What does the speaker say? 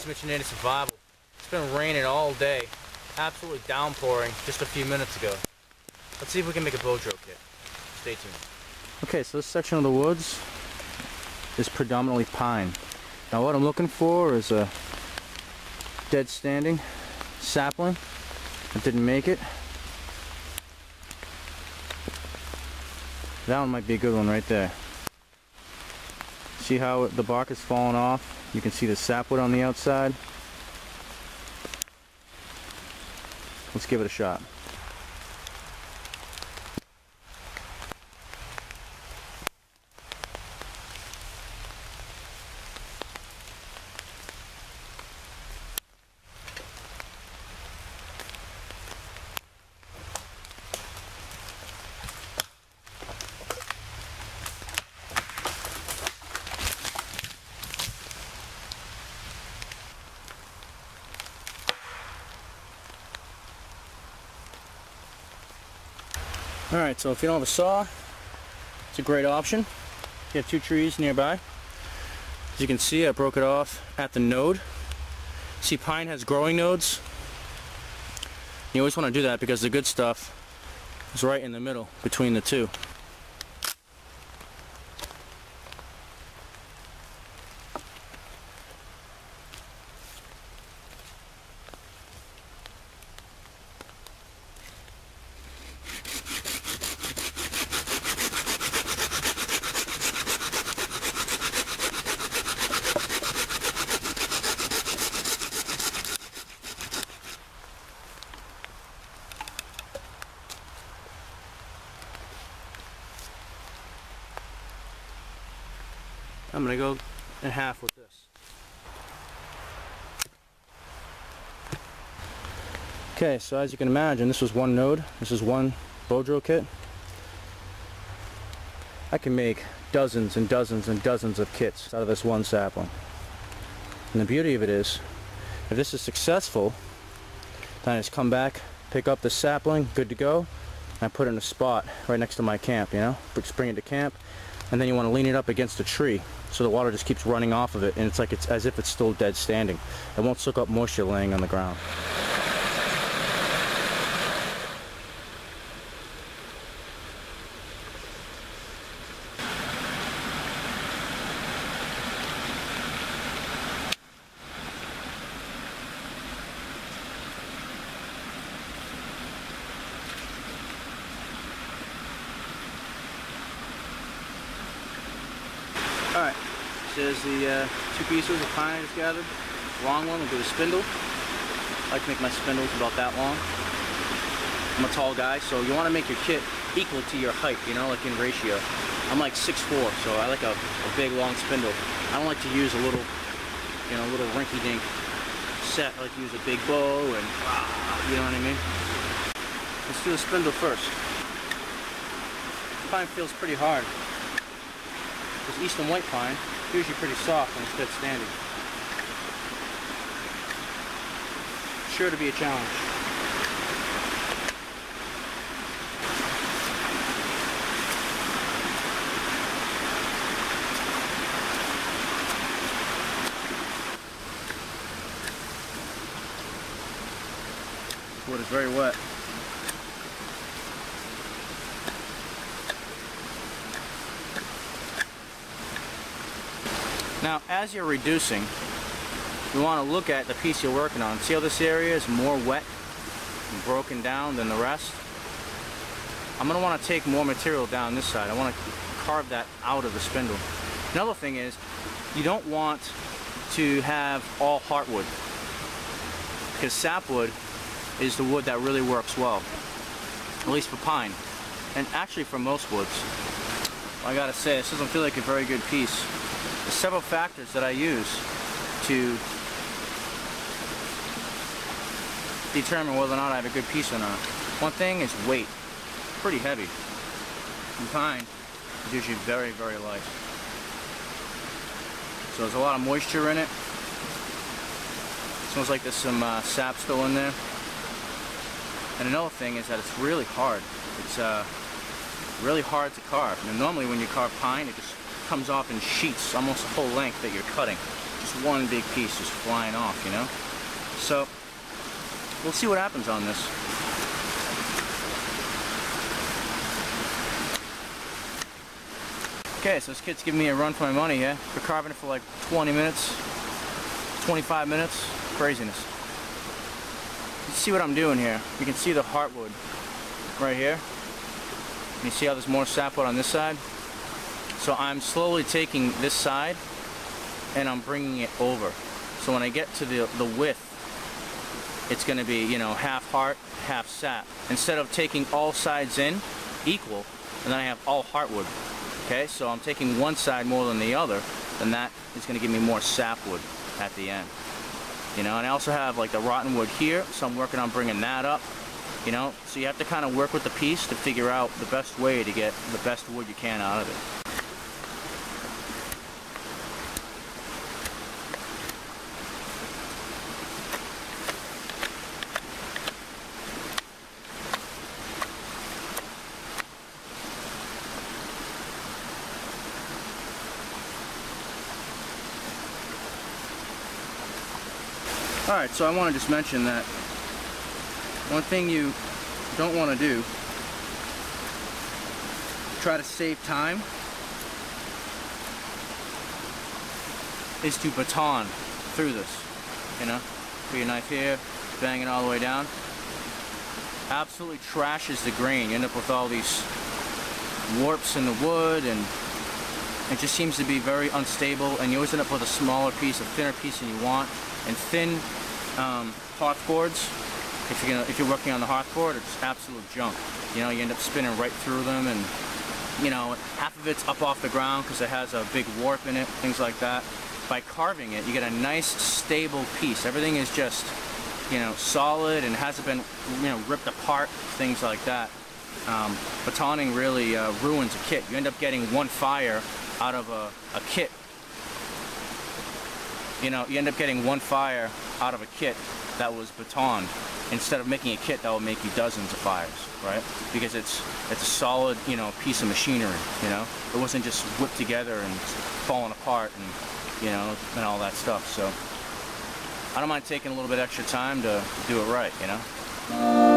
Mitchinator Survival. It's been raining all day, absolutely downpouring just a few minutes ago. Let's see if we can make a bow drill kit. Stay tuned. Okay, so this section of the woods is predominantly pine. Now what I'm looking for is a dead standing sapling that didn't make it. That one might be a good one right there. See how the bark is falling off? You can see the sapwood on the outside. Let's give it a shot. Alright, so if you don't have a saw, it's a great option. You have two trees nearby. As you can see, I broke it off at the node. See, pine has growing nodes. You always want to do that because the good stuff is right in the middle between the two. I'm going to go in half with this. Okay, so as you can imagine, this was one node. This is one bow drill kit. I can make dozens and dozens and dozens of kits out of this one sapling. And the beauty of it is, if this is successful, then I just come back, pick up the sapling, good to go, and I put it in a spot right next to my camp, you know? Just bring it to camp, and then you want to lean it up against a tree so the water just keeps running off of it, and it's like it's as if it's still dead standing. It won't soak up moisture laying on the ground. Alright, there's the two pieces of pine I just gathered. Long one will do a spindle. I like to make my spindles about that long. I'm a tall guy, so you want to make your kit equal to your height, you know, like in ratio. I'm like 6'4", so I like a big long spindle. I don't like to use a little, you know, little rinky-dink set. I like to use a big bow and, you know what I mean? Let's do the spindle first. Pine feels pretty hard. This Eastern White pine is usually pretty soft when it's dead standing. Sure to be a challenge. This wood is very wet. Now, as you're reducing, you want to look at the piece you're working on. See how this area is more wet and broken down than the rest? I'm going to want to take more material down this side. I want to carve that out of the spindle. Another thing is, you don't want to have all heartwood, because sapwood is the wood that really works well, at least for pine, and actually for most woods. I gotta say, this doesn't feel like a very good piece. There's several factors that I use to determine whether or not I have a good piece or not. One thing is weight. Pretty heavy. And pine is usually very, very light. So there's a lot of moisture in it. Smells like there's some sap still in there. And another thing is that it's really hard. It's really hard to carve. Now, normally when you carve pine, it just comes off in sheets, almost the whole length that you're cutting. just one big piece just flying off, you know? So, we'll see what happens on this. Okay, so this kid's giving me a run for my money here. We're carving it for like 20 minutes, 25 minutes, craziness. You see what I'm doing here. You can see the heartwood right here. You see how there's more sapwood on this side? So I'm slowly taking this side and I'm bringing it over. So when I get to the width, it's going to be, you know, half heart, half sap. Instead of taking all sides in equal, and then I have all heartwood. Okay, so I'm taking one side more than the other, and that is going to give me more sapwood at the end. You know, and I also have like the rotten wood here, so I'm working on bringing that up. You know, so you have to kind of work with the piece to figure out the best way to get the best wood you can out of it. Alright, so I want to just mention that one thing you don't want to do, try to save time, is to baton through this, you know? Put your knife here, bang it all the way down. Absolutely trashes the grain. You end up with all these warps in the wood, and it just seems to be very unstable, and you always end up with a smaller piece, a thinner piece than you want. And thin hearth boards, if you're working on the hearth board, are just absolute junk. You know, you end up spinning right through them, and you know, half of it's up off the ground because it has a big warp in it, things like that. By carving it, you get a nice stable piece. Everything is just, you know, solid and hasn't been, you know, ripped apart, things like that. Batoning really ruins a kit. You end up getting one fire out of a kit. You know, you end up getting one fire out of a kit that was batoned instead of making a kit that will make you dozens of fires, right? Because it's a solid, you know, piece of machinery, you know? It wasn't just whipped together and falling apart and, you know, and all that stuff. So I don't mind taking a little bit extra time to do it right, you know?